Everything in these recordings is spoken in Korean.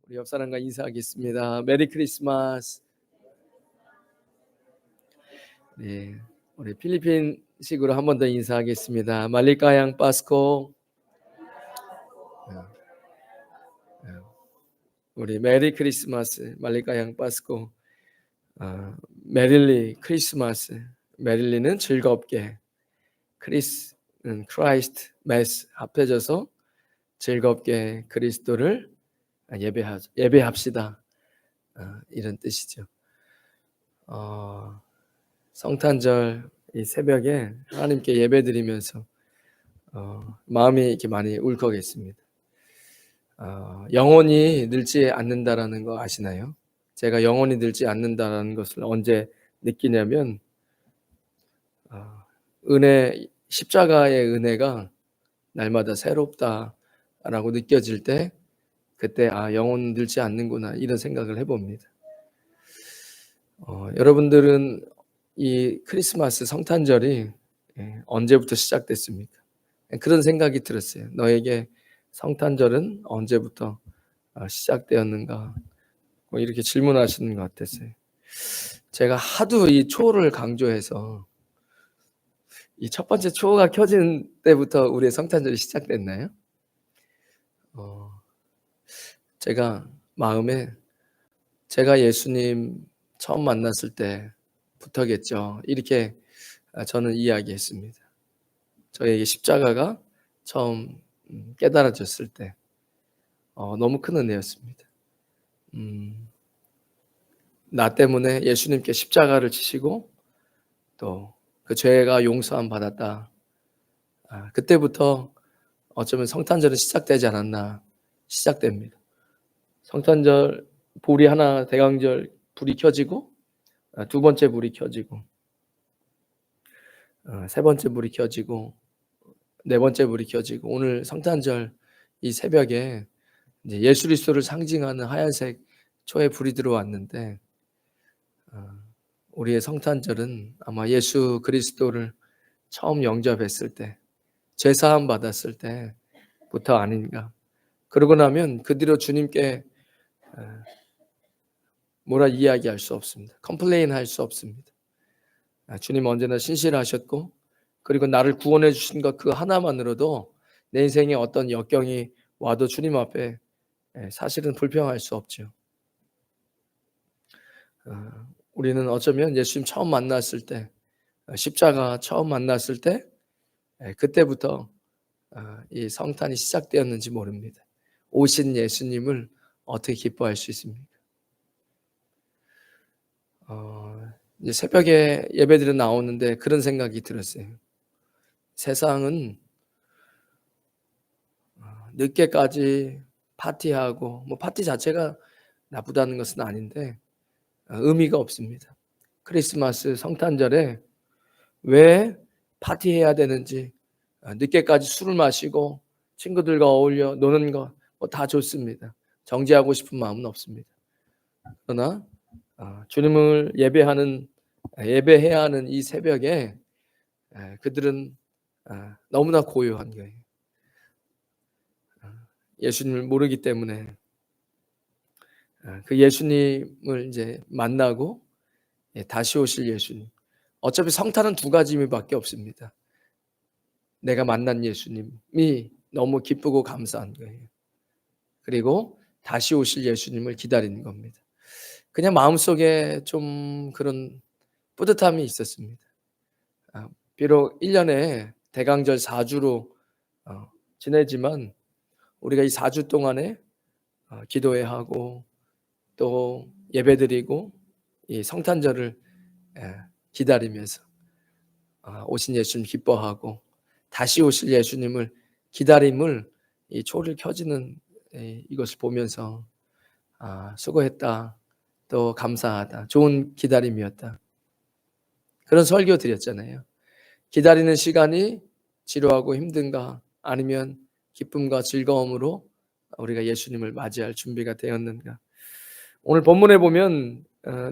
우리 옆 사람과 인사하겠습니다. 메리 크리스마스. 네, 우리 필리핀식으로 한 번 더 인사하겠습니다. 말리카양 파스코. 우리 메리 크리스마스, 말리카양 파스코. 메릴리 크리스마스. 메릴리는 즐겁게, 크리스는 크라이스트, 메스 합해져서 즐겁게 그리스도를 예배합시다. 이런 뜻이죠. 성탄절 이 새벽에 하나님께 예배드리면서 마음이 이렇게 많이 울컥했습니다. 영원히 늙지 않는다라는 거 아시나요? 제가 영원히 늙지 않는다라는 것을 언제 느끼냐면 십자가의 은혜가 날마다 새롭다라고 느껴질 때 그때 영원히 늙지 않는구나 이런 생각을 해봅니다. 여러분들은 이 크리스마스 성탄절이 언제부터 시작됐습니까? 그런 생각이 들었어요. 너에게 성탄절은 언제부터 시작되었는가? 뭐 이렇게 질문하시는 것 같았어요. 제가 하도 이 초를 강조해서 이 첫 번째 초가 켜진 때부터 우리의 성탄절이 시작됐나요? 제가 마음에 제가 예수님 처음 만났을 때부터겠죠. 이렇게 저는 이야기했습니다. 저에게 십자가가 처음 깨달아졌을 때 너무 큰 은혜였습니다. 나 때문에 예수님께 십자가를 지시고 또 그 죄가 용서함 받았다. 그때부터 어쩌면 성탄절은 시작되지 않았나 시작됩니다. 성탄절 불이 하나 대강절 불이 켜지고 두 번째 불이 켜지고 세 번째 불이 켜지고 네 번째 불이 켜지고 오늘 성탄절 이 새벽에 이제 예수 그리스도를 상징하는 하얀색 초의 불이 들어왔는데 우리의 성탄절은 아마 예수 그리스도를 처음 영접했을 때 죄사함 받았을 때부터 아닌가. 그러고 나면 그 뒤로 주님께 뭐라 이야기할 수 없습니다. 컴플레인 할 수 없습니다. 주님 언제나 신실하셨고 그리고 나를 구원해 주신 것 그 하나만으로도 내 인생에 어떤 역경이 와도 주님 앞에 사실은 불평할 수 없죠. 우리는 어쩌면 예수님 처음 만났을 때 십자가 처음 만났을 때 그때부터 이 성탄이 시작되었는지 모릅니다. 오신 예수님을 어떻게 기뻐할 수 있습니까? 이제 새벽에 예배드려 나오는데 그런 생각이 들었어요. 세상은 늦게까지 파티하고 뭐 파티 자체가 나쁘다는 것은 아닌데 의미가 없습니다. 크리스마스 성탄절에 왜 파티해야 되는지 늦게까지 술을 마시고 친구들과 어울려 노는 거 뭐 다 좋습니다. 정죄하고 싶은 마음은 없습니다. 그러나 주님을 예배해야 하는 이 새벽에 그들은 너무나 고요한 거예요. 예수님을 모르기 때문에 그 예수님을 이제 만나고 다시 오실 예수님. 어차피 성탄은 두 가지 의미밖에 없습니다. 내가 만난 예수님이 너무 기쁘고 감사한 거예요. 그리고 다시 오실 예수님을 기다리는 겁니다. 그냥 마음속에 좀 그런 뿌듯함이 있었습니다. 비록 1년에 대강절 4주로 지내지만 우리가 이 4주 동안에 기도해야 하고 또 예배드리고 이 성탄절을 기다리면서 오신 예수님 기뻐하고 다시 오실 예수님을 기다림을 이 초를 켜지는 이것을 보면서 수고했다 또 감사하다 좋은 기다림이었다 그런 설교 드렸잖아요. 기다리는 시간이 지루하고 힘든가 아니면 기쁨과 즐거움으로 우리가 예수님을 맞이할 준비가 되었는가. 오늘 본문에 보면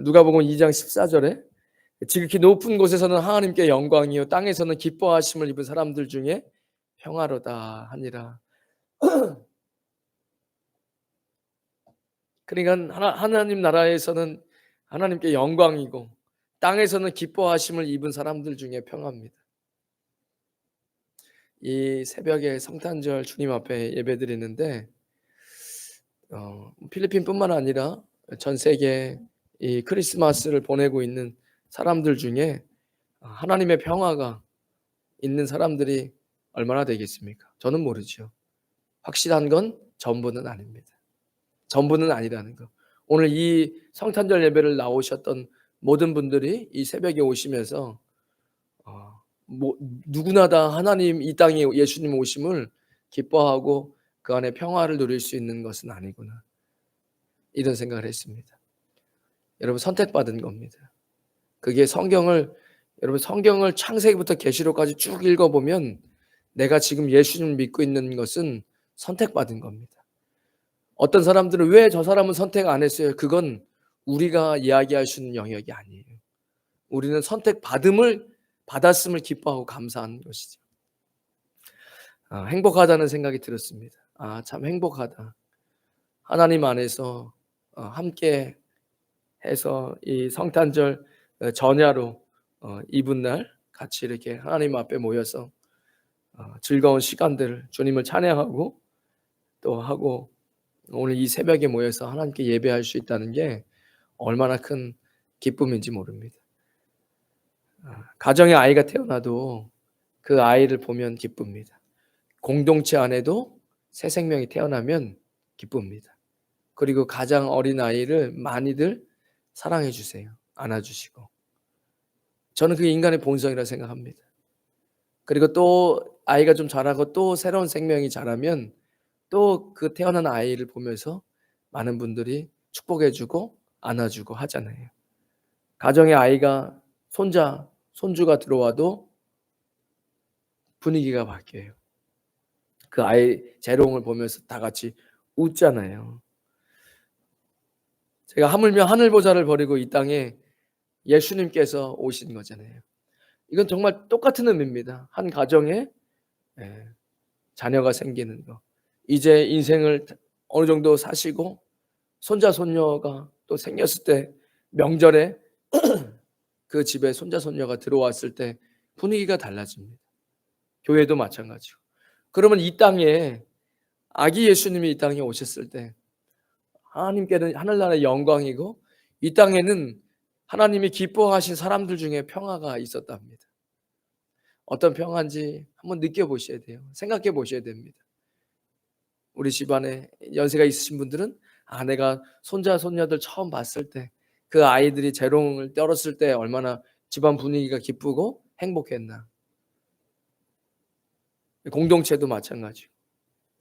누가복음 2장 14절에 지극히 높은 곳에서는 하나님께 영광이요 땅에서는 기뻐하심을 입은 사람들 중에 평화로다 하니라. 그러니까 하나님 나라에서는 하나님께 영광이고 땅에서는 기뻐하심을 입은 사람들 중에 평화입니다. 이 새벽에 성탄절 주님 앞에 예배드리는데 필리핀뿐만 아니라 전 세계 이 크리스마스를 보내고 있는 사람들 중에 하나님의 평화가 있는 사람들이 얼마나 되겠습니까? 저는 모르죠. 확실한 건 전부는 아닙니다. 전부는 아니라는 거. 오늘 이 성탄절 예배를 나오셨던 모든 분들이 이 새벽에 오시면서 뭐 누구나 다 하나님 이 땅에 예수님 오심을 기뻐하고 그 안에 평화를 누릴 수 있는 것은 아니구나. 이런 생각을 했습니다. 여러분 선택받은 겁니다. 그게 여러분 성경을 창세기부터 계시록까지 쭉 읽어보면 내가 지금 예수님을 믿고 있는 것은 선택받은 겁니다. 어떤 사람들은 왜 저 사람은 선택 안 했어요? 그건 우리가 이야기할 수 있는 영역이 아니에요. 우리는 받았음을 기뻐하고 감사하는 것이죠. 행복하다는 생각이 들었습니다. 참 행복하다. 하나님 안에서 함께 해서 이 성탄절 전야로 이브날 같이 이렇게 하나님 앞에 모여서 즐거운 시간들을 주님을 찬양하고 또 하고 오늘 이 새벽에 모여서 하나님께 예배할 수 있다는 게 얼마나 큰 기쁨인지 모릅니다. 가정에 아이가 태어나도 그 아이를 보면 기쁩니다. 공동체 안에도 새 생명이 태어나면 기쁩니다. 그리고 가장 어린 아이를 많이들 사랑해 주세요. 안아주시고. 저는 그게 인간의 본성이라 생각합니다. 그리고 또 아이가 좀 자라고 또 새로운 생명이 자라면 또 그 태어난 아이를 보면서 많은 분들이 축복해 주고 안아주고 하잖아요. 가정에 아이가 손주가 들어와도 분위기가 바뀌어요. 그 아이 재롱을 보면서 다 같이 웃잖아요. 제가 하물며 하늘보좌를 버리고 이 땅에 예수님께서 오신 거잖아요. 이건 정말 똑같은 의미입니다. 한 가정에 자녀가 생기는 거. 이제 인생을 어느 정도 사시고 손자 손녀가 또 생겼을 때 명절에 그 집에 손자 손녀가 들어왔을 때 분위기가 달라집니다. 교회도 마찬가지고. 그러면 이 땅에 아기 예수님이 이 땅에 오셨을 때 하나님께는 하늘나라의 영광이고 이 땅에는 하나님이 기뻐하신 사람들 중에 평화가 있었답니다. 어떤 평화인지 한번 느껴보셔야 돼요. 생각해 보셔야 됩니다. 우리 집안에 연세가 있으신 분들은 내가 손자 손녀들 처음 봤을 때 그 아이들이 재롱을 떨었을 때 얼마나 집안 분위기가 기쁘고 행복했나. 공동체도 마찬가지고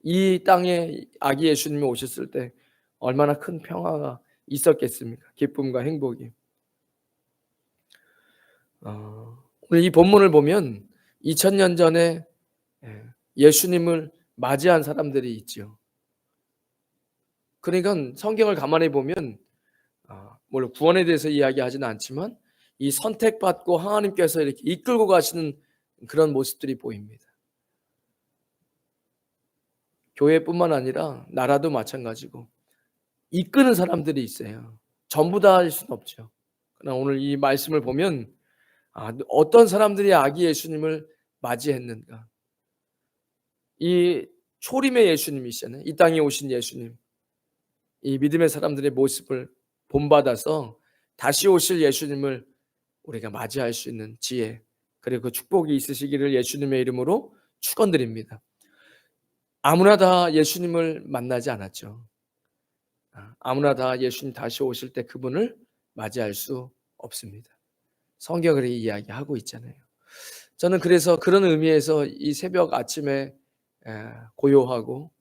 이 땅에 아기 예수님이 오셨을 때 얼마나 큰 평화가 있었겠습니까? 기쁨과 행복이. 오늘 이 본문을 보면 2000년 전에 예수님을 맞이한 사람들이 있죠. 그러니까 성경을 가만히 보면 물론 구원에 대해서 이야기하지는 않지만 이 선택받고 하나님께서 이렇게 이끌고 가시는 그런 모습들이 보입니다. 교회뿐만 아니라 나라도 마찬가지고 이끄는 사람들이 있어요. 전부 다 할 수는 없죠. 그러나 오늘 이 말씀을 보면 어떤 사람들이 아기 예수님을 맞이했는가. 이 초림의 예수님이시잖아요. 이 땅에 오신 예수님. 이 믿음의 사람들의 모습을 본받아서 다시 오실 예수님을 우리가 맞이할 수 있는 지혜 그리고 그 축복이 있으시기를 예수님의 이름으로 축원드립니다. 아무나 다 예수님을 만나지 않았죠. 아무나 다 예수님 다시 오실 때 그분을 맞이할 수 없습니다. 성경을 이야기하고 있잖아요. 저는 그래서 그런 의미에서 이 새벽 아침에 고요하고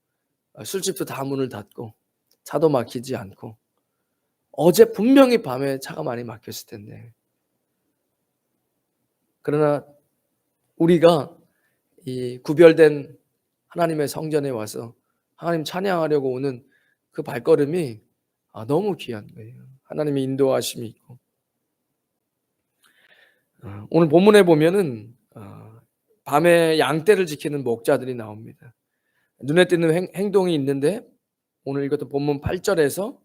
술집도 다 문을 닫고 차도 막히지 않고 어제 분명히 밤에 차가 많이 막혔을 텐데 그러나 우리가 이 구별된 하나님의 성전에 와서 하나님 찬양하려고 오는 그 발걸음이 너무 귀한 거예요. 하나님의 인도하심이 있고 오늘 본문에 보면은 밤에 양떼를 지키는 목자들이 나옵니다. 눈에 띄는 행동이 있는데 오늘 이것도 본문 8절에서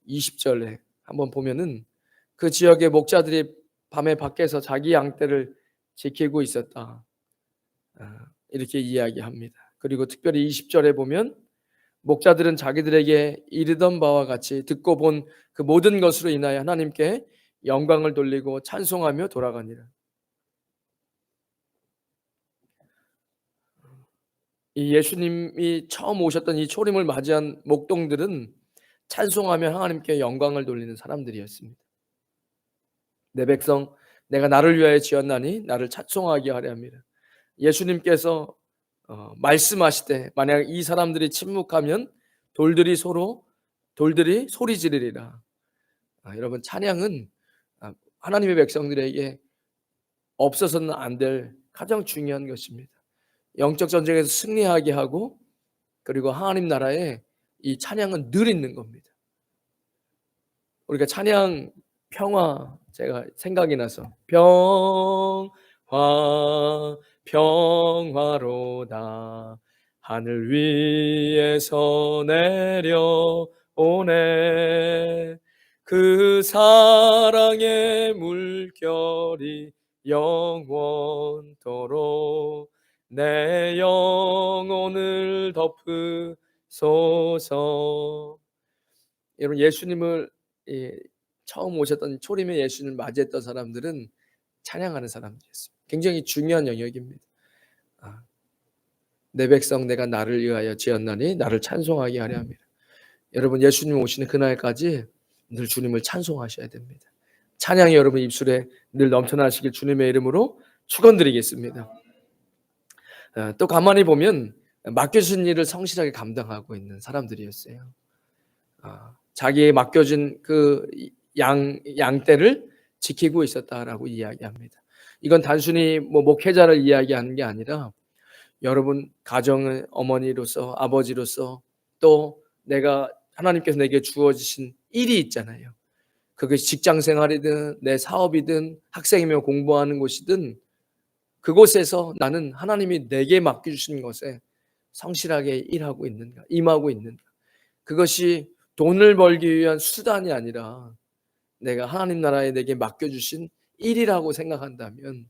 20절에 한번 보면은 그 지역의 목자들이 밤에 밖에서 자기 양떼를 지키고 있었다. 이렇게 이야기합니다. 그리고 특별히 20절에 보면 목자들은 자기들에게 이르던 바와 같이 듣고 본 그 모든 것으로 인하여 하나님께 영광을 돌리고 찬송하며 돌아가니라. 이 예수님이 처음 오셨던 이 초림을 맞이한 목동들은 찬송하며 하나님께 영광을 돌리는 사람들이었습니다. 내 백성 내가 나를 위하여 지었나니 나를 찬송하게 하려 합니다. 예수님께서 말씀하시되 만약 이 사람들이 침묵하면 돌들이 소리 지르리라. 여러분 찬양은 하나님의 백성들에게 없어서는 안 될 가장 중요한 것입니다. 영적 전쟁에서 승리하게 하고 그리고 하나님 나라에 이 찬양은 늘 있는 겁니다. 우리가 찬양 평화 제가 생각이 나서 평화로다 하늘 위에서 내려오네 그 사랑의 물결이 영원토록 내 영혼을 덮으소서. 여러분 예수님을 처음 오셨던 초림의 예수님을 맞이했던 사람들은 찬양하는 사람들이었습니다. 굉장히 중요한 영역입니다. 내 백성 내가 나를 위하여 지었나니 나를 찬송하게 하려 합니다. 여러분 예수님 오시는 그날까지 늘 주님을 찬송하셔야 됩니다. 찬양이 여러분 입술에 늘 넘쳐나시길 주님의 이름으로 축원드리겠습니다. 또 가만히 보면 맡겨진 일을 성실하게 감당하고 있는 사람들이었어요. 자기의 맡겨진 그 양떼를 지키고 있었다라고 이야기합니다. 이건 단순히 목회자를 이야기하는 게 아니라 여러분 가정의 어머니로서 아버지로서 또 내가 하나님께서 내게 주어지신 일이 있잖아요. 그것이 직장 생활이든 내 사업이든 학생이며 공부하는 곳이든 그곳에서 나는 하나님이 내게 맡겨주신 것에 성실하게 일하고 있는가, 임하고 있는가. 그것이 돈을 벌기 위한 수단이 아니라 내가 하나님 나라에 내게 맡겨주신 일이라고 생각한다면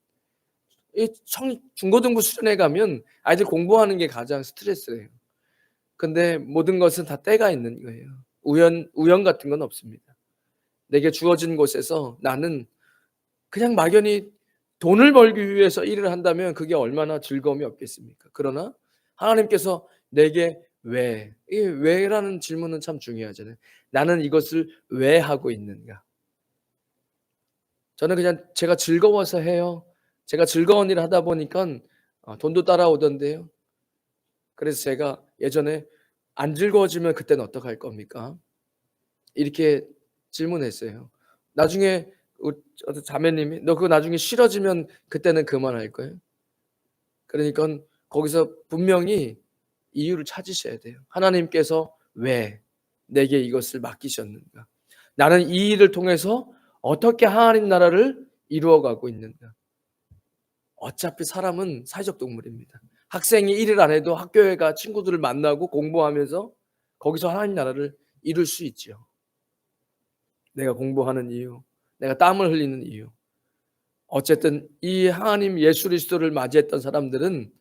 중고등부 수련회 가면 아이들 공부하는 게 가장 스트레스예요. 근데 모든 것은 다 때가 있는 거예요. 우연 같은 건 없습니다. 내게 주어진 곳에서 나는 그냥 막연히 돈을 벌기 위해서 일을 한다면 그게 얼마나 즐거움이 없겠습니까? 그러나 하나님께서 내게 이 왜라는 질문은 참 중요하잖아요. 나는 이것을 왜 하고 있는가? 저는 그냥 제가 즐거워서 해요. 제가 즐거운 일을 하다 보니까 돈도 따라오던데요. 그래서 제가 예전에 안 즐거워지면 그때는 어떡할 겁니까? 이렇게 질문했어요. 나중에 어떤 자매님이 너 그거 나중에 싫어지면 그때는 그만할 거예요. 그러니까 거기서 분명히 이유를 찾으셔야 돼요. 하나님께서 왜 내게 이것을 맡기셨는가? 나는 이 일을 통해서 어떻게 하나님 나라를 이루어가고 있는가? 어차피 사람은 사회적 동물입니다. 학생이 일을 안 해도 학교에 가 친구들을 만나고 공부하면서 거기서 하나님 나라를 이룰 수 있죠. 내가 공부하는 이유, 내가 땀을 흘리는 이유. 어쨌든 이 하나님 예수 그리스도를 맞이했던 사람들은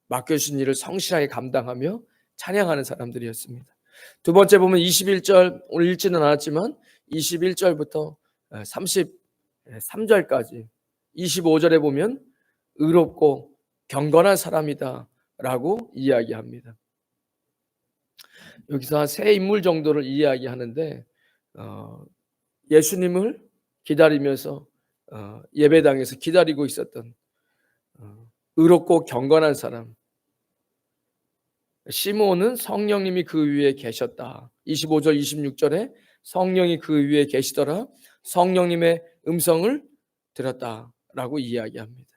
맡겨주신 일을 성실하게 감당하며 찬양하는 사람들이었습니다. 두 번째 보면 21절, 오늘 읽지는 않았지만 21절부터 33절까지 25절에 보면 의롭고 경건한 사람이다 라고 이야기합니다. 여기서 한 세 인물 정도를 이야기하는데 예수님을 기다리면서 예배당에서 기다리고 있었던 의롭고 경건한 사람. 시몬은 성령님이 그 위에 계셨다. 25절 26절에 성령이 그 위에 계시더라. 성령님의 음성을 들었다라고 이야기합니다.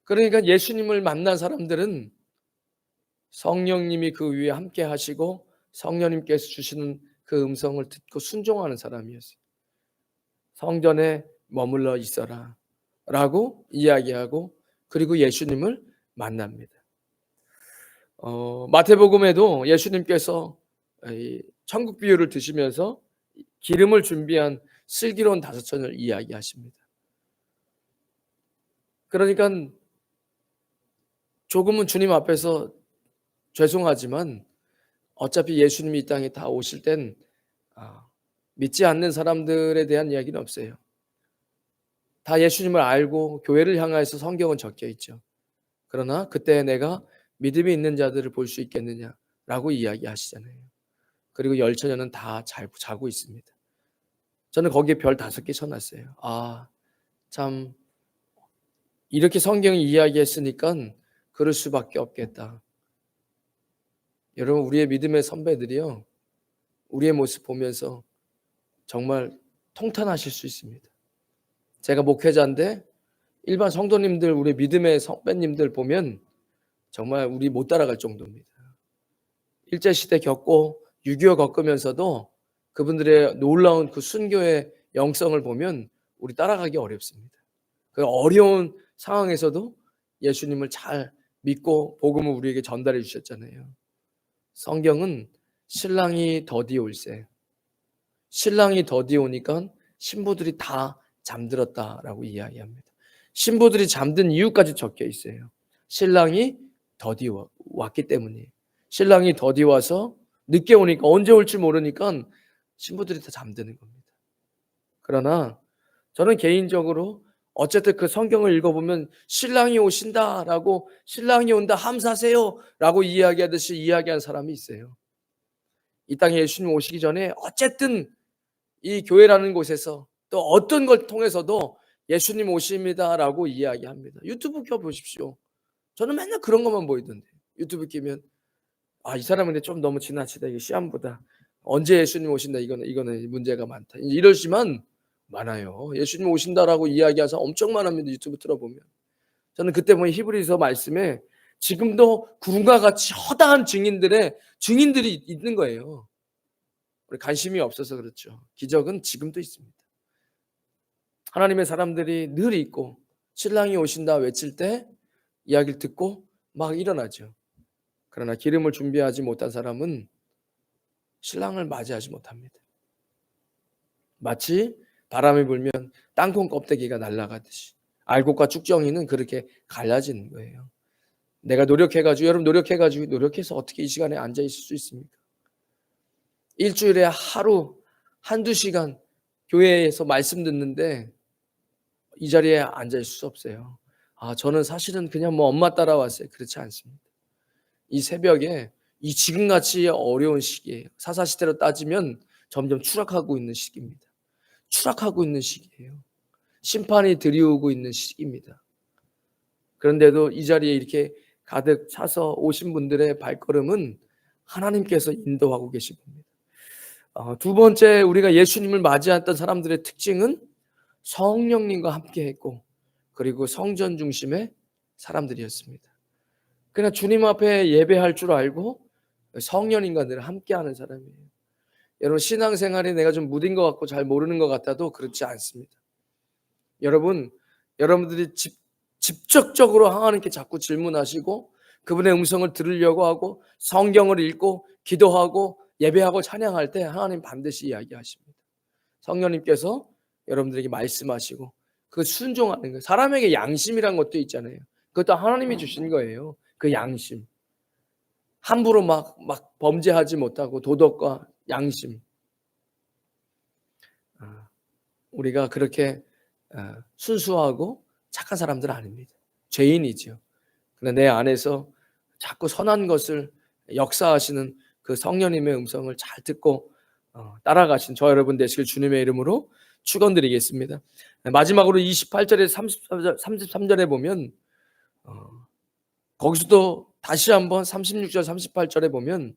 그러니까 예수님을 만난 사람들은 성령님이 그 위에 함께 하시고 성령님께서 주시는 그 음성을 듣고 순종하는 사람이었어요. 성전에 머물러 있어라 라고 이야기하고 그리고 예수님을 만납니다. 마태복음에도 예수님께서 천국 비유를 드시면서 기름을 준비한 슬기로운 다섯천을 이야기하십니다. 그러니까 조금은 주님 앞에서 죄송하지만 어차피 예수님이 이 땅에 다 오실 땐 믿지 않는 사람들에 대한 이야기는 없어요. 다 예수님을 알고 교회를 향해서 성경은 적혀 있죠. 그러나 그때 내가 믿음이 있는 자들을 볼 수 있겠느냐라고 이야기하시잖아요. 그리고 열처녀는 다 잘 자고 있습니다. 저는 거기에 별 5개 쳐놨어요. 참 이렇게 성경이 이야기했으니까 그럴 수밖에 없겠다. 여러분, 우리의 믿음의 선배들이요, 우리의 모습 보면서 정말 통탄하실 수 있습니다. 제가 목회자인데 일반 성도님들, 우리 믿음의 선배님들 보면 정말 우리 못 따라갈 정도입니다. 일제시대 겪고 6.25 겪으면서도 그분들의 놀라운 그 순교의 영성을 보면 우리 따라가기 어렵습니다. 그 어려운 상황에서도 예수님을 잘 믿고 복음을 우리에게 전달해 주셨잖아요. 성경은 신랑이 더디올세, 신랑이 더디오니까 신부들이 다 잠들었다라고 이야기합니다. 신부들이 잠든 이유까지 적혀 있어요. 신랑이 더디 왔기 때문이에요. 신랑이 더디 와서 늦게 오니까, 언제 올지 모르니까 신부들이 다 잠드는 겁니다. 그러나 저는 개인적으로 어쨌든 그 성경을 읽어보면 신랑이 오신다라고, 신랑이 온다 함사세요라고 이야기하듯이 이야기한 사람이 있어요. 이 땅에 예수님 오시기 전에 어쨌든 이 교회라는 곳에서 또 어떤 걸 통해서도 예수님 오십니다라고 이야기합니다. 유튜브 켜보십시오. 저는 맨날 그런 것만 보이던데, 유튜브 끼면 이 사람은 근데 좀 너무 지나치다, 이게 시험보다 언제 예수님 오신다, 이거는 문제가 많다, 이러지만 많아요. 예수님 오신다라고 이야기하는 사람 엄청 많습니다. 유튜브 틀어보면. 저는 그때 보면 히브리서 말씀에 지금도 구름과 같이 허다한 증인들이 있는 거예요. 우리 관심이 없어서 그렇죠. 기적은 지금도 있습니다. 하나님의 사람들이 늘 있고 신랑이 오신다 외칠 때 이야기를 듣고 막 일어나죠. 그러나 기름을 준비하지 못한 사람은 신랑을 맞이하지 못합니다. 마치 바람이 불면 땅콩 껍데기가 날아가듯이 알곡과 쭉정이는 그렇게 갈라지는 거예요. 내가 노력해가지고, 여러분 노력해서 어떻게 이 시간에 앉아 있을 수 있습니까? 일주일에 하루 한두 시간 교회에서 말씀 듣는데 이 자리에 앉아 있을 수 없어요. 저는 사실은 그냥 뭐 엄마 따라왔어요. 그렇지 않습니다. 이 새벽에 이 지금같이 어려운 시기예요. 사사시대로 따지면 점점 추락하고 있는 시기입니다. 추락하고 있는 시기예요. 심판이 들이오고 있는 시기입니다. 그런데도 이 자리에 이렇게 가득 차서 오신 분들의 발걸음은 하나님께서 인도하고 계신 겁니다. 두 번째, 우리가 예수님을 맞이했던 사람들의 특징은 성령님과 함께 했고, 그리고 성전 중심의 사람들이었습니다. 그러나 주님 앞에 예배할 줄 알고 성령님과 늘 함께하는 사람이에요. 여러분, 신앙생활에 내가 좀 무딘 것 같고 잘 모르는 것 같아도 그렇지 않습니다. 여러분들이 직접적으로 하나님께 자꾸 질문하시고 그분의 음성을 들으려고 하고 성경을 읽고 기도하고 예배하고 찬양할 때 하나님 반드시 이야기하십니다. 성령님께서 여러분들에게 말씀하시고 그 순종하는 거예요. 사람에게 양심이란 것도 있잖아요. 그것도 하나님이 주신 거예요. 그 양심. 함부로 막 범죄하지 못하고 도덕과 양심. 우리가 그렇게 순수하고 착한 사람들은 아닙니다. 죄인이죠. 그런데 내 안에서 자꾸 선한 것을 역사하시는 그 성령님의 음성을 잘 듣고 따라가신 저 여러분 되시길 주님의 이름으로 축원드리겠습니다. 마지막으로 28절에 33절에 보면 거기서도 다시 한번 36절 38절에 보면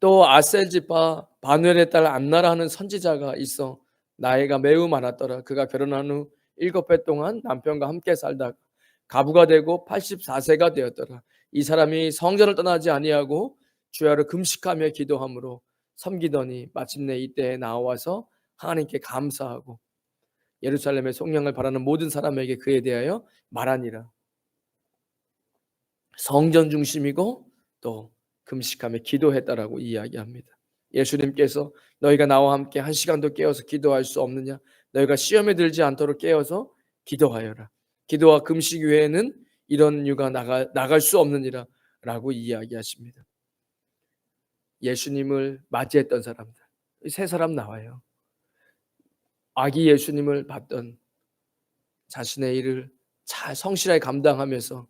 또 아셀지파 바누엘의 딸 안나라 하는 선지자가 있어 나이가 매우 많았더라. 그가 결혼한 후 7해 동안 남편과 함께 살다가 가부가 되고 84세가 되었더라. 이 사람이 성전을 떠나지 아니하고 주야를 금식하며 기도함으로 섬기더니 마침내 이때에 나와서 하나님께 감사하고 예루살렘의 성령을 바라는 모든 사람에게 그에 대하여 말하니라. 성전 중심이고 또 금식하며 기도했다라고 이야기합니다. 예수님께서 너희가 나와 함께 한 시간도 깨어서 기도할 수 없느냐? 너희가 시험에 들지 않도록 깨어서 기도하여라. 기도와 금식 외에는 이런 이유가 나갈 수 없느니라 라고 이야기하십니다. 예수님을 맞이했던 사람들, 세 사람 나와요. 아기 예수님을 봤던, 자신의 일을 잘 성실하게 감당하면서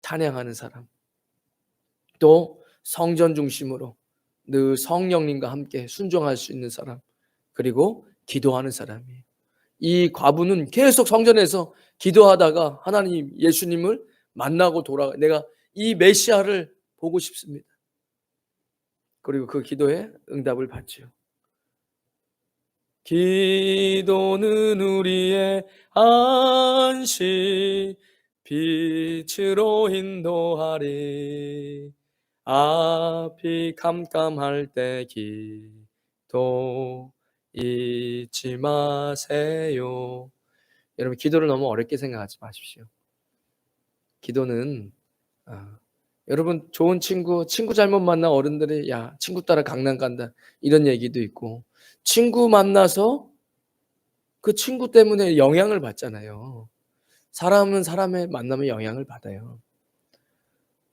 찬양하는 사람, 또 성전 중심으로 늘 성령님과 함께 순종할 수 있는 사람, 그리고 기도하는 사람이에요. 이 과부는 계속 성전에서 기도하다가 하나님 예수님을 만나고 내가 이 메시아를 보고 싶습니다. 그리고 그 기도에 응답을 받죠. 기도는 우리의 안식, 빛으로 인도하리. 앞이 캄캄할 때 기도 잊지 마세요. 여러분, 기도를 너무 어렵게 생각하지 마십시오. 기도는 여러분, 좋은 친구 잘못 만나 어른들이 야 친구 따라 강남 간다 이런 얘기도 있고, 친구 만나서 그 친구 때문에 영향을 받잖아요. 사람은 사람의 만남에 영향을 받아요.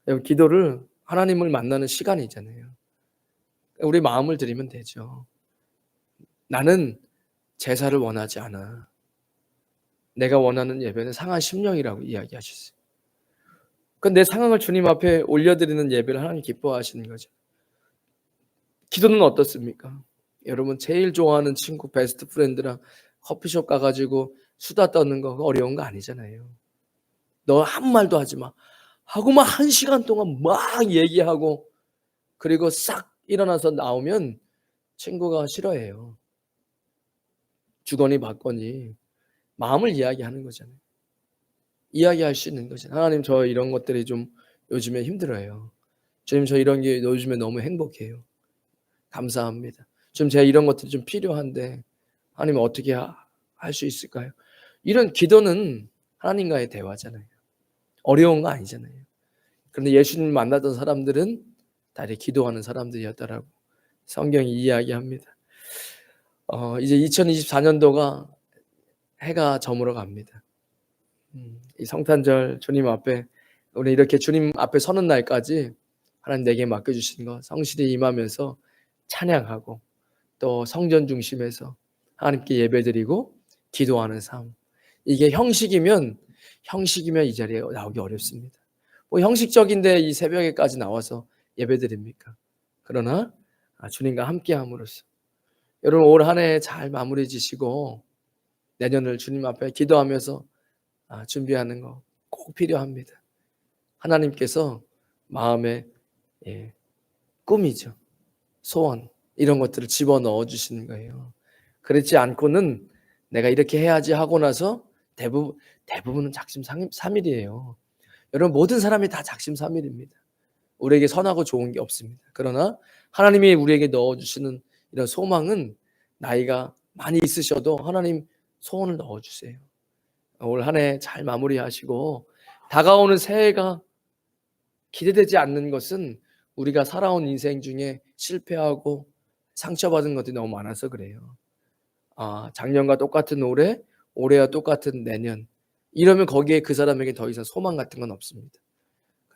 여러분, 기도를 하나님을 만나는 시간이잖아요. 우리 마음을 드리면 되죠. 나는 제사를 원하지 않아. 내가 원하는 예배는 상한 심령이라고 이야기하셨어요. 내 상황을 주님 앞에 올려드리는 예배를 하나님 기뻐하시는 거죠. 기도는 어떻습니까? 여러분, 제일 좋아하는 친구, 베스트 프렌드랑 커피숍 가가지고 수다 떠는 거 어려운 거 아니잖아요. 너 아무 말도 하지 마 하고 막 1시간 동안 막 얘기하고, 그리고 싹 일어나서 나오면 친구가 싫어해요. 주거니 받거니 마음을 이야기하는 거잖아요. 이야기할 수 있는 거잖아요. 하나님, 저 이런 것들이 좀 요즘에 힘들어요. 주님, 저 이런 게 요즘에 너무 행복해요. 감사합니다. 좀 제가 이런 것들이 좀 필요한데 하나님 어떻게 할 수 있을까요? 이런 기도는 하나님과의 대화잖아요. 어려운 거 아니잖아요. 그런데 예수님 만나던 사람들은 다 이렇게 기도하는 사람들이었다라고 성경이 이야기합니다. 이제 2024년도가 해가 저물어 갑니다. 이 성탄절 주님 앞에, 우리 이렇게 주님 앞에 서는 날까지 하나님 내게 맡겨주신 거 성실히 임하면서 찬양하고, 또 성전 중심에서 하나님께 예배드리고 기도하는 삶. 이게 형식이면 이 자리에 나오기 어렵습니다. 뭐 형식적인데 이 새벽에까지 나와서 예배드립니까? 그러나 주님과 함께함으로써 여러분, 올 한 해 잘 마무리 지시고 내년을 주님 앞에 기도하면서 준비하는 거 꼭 필요합니다. 하나님께서 마음에 꿈이죠, 소원, 이런 것들을 집어넣어 주시는 거예요. 그렇지 않고는 내가 이렇게 해야지 하고 나서 대부분은 작심삼일이에요. 여러분, 모든 사람이 다 작심삼일입니다. 우리에게 선하고 좋은 게 없습니다. 그러나 하나님이 우리에게 넣어주시는 이런 소망은, 나이가 많이 있으셔도 하나님 소원을 넣어주세요. 올 한 해 잘 마무리하시고, 다가오는 새해가 기대되지 않는 것은 우리가 살아온 인생 중에 실패하고 상처받은 것들이 너무 많아서 그래요. 작년과 똑같은 올해와 똑같은 내년, 이러면 거기에 그 사람에게 더 이상 소망 같은 건 없습니다.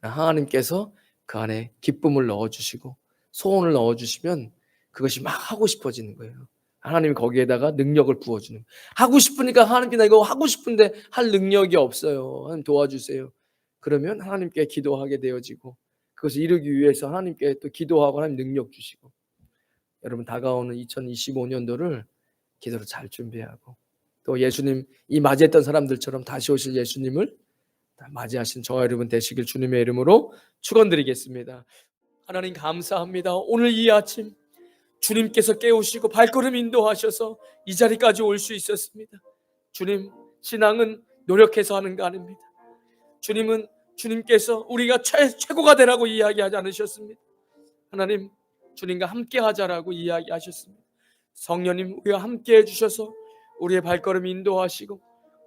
하나님께서 그 안에 기쁨을 넣어주시고 소원을 넣어주시면 그것이 막 하고 싶어지는 거예요. 하나님이 거기에다가 능력을 부어주는 거예요. 하고 싶으니까 하나님께 나 이거 하고 싶은데 할 능력이 없어요. 하나님 도와주세요. 그러면 하나님께 기도하게 되어지고, 그것을 이루기 위해서 하나님께 또 기도하고 하나님 능력 주시고, 여러분, 다가오는 2025년도를 기도로 잘 준비하고, 또 예수님 이 맞이했던 사람들처럼 다시 오실 예수님을 맞이하신 저와 여러분 되시길 주님의 이름으로 축원드리겠습니다. 하나님, 감사합니다. 오늘 이 아침 주님께서 깨우시고 발걸음 인도하셔서 이 자리까지 올 수 있었습니다. 주님, 신앙은 노력해서 하는 거 아닙니다. 주님께서 우리가 최고가 되라고 이야기하지 않으셨습니다. 하나님, 주님과 함께 하자라고 이야기하셨습니다. 성령님, 우리와 함께 해주셔서 우리의 발걸음 인도하시고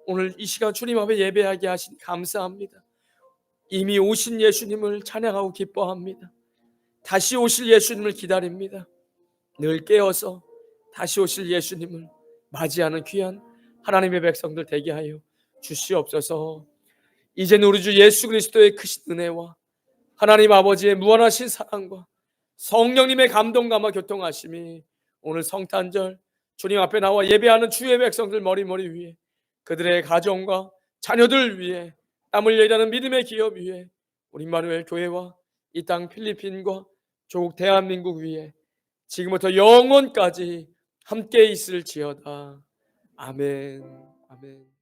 오늘 이 시간 주님 앞에 예배하게 하신 감사합니다. 이미 오신 예수님을 찬양하고 기뻐합니다. 다시 오실 예수님을 기다립니다. 늘 깨어서 다시 오실 예수님을 맞이하는 귀한 하나님의 백성들 되게 하여 주시옵소서. 이제는 우리 주 예수 그리스도의 크신 은혜와 하나님 아버지의 무한하신 사랑과 성령님의 감동감화 교통하심이 오늘 성탄절 주님 앞에 나와 예배하는 주의 백성들 머리머리 위에, 그들의 가정과 자녀들 위에, 땀 흘려 일하는 믿음의 기업 위에, 우리 임마누엘 교회와 이 땅 필리핀과 조국 대한민국 위에 지금부터 영원까지 함께 있을지어다. 아멘. 아멘.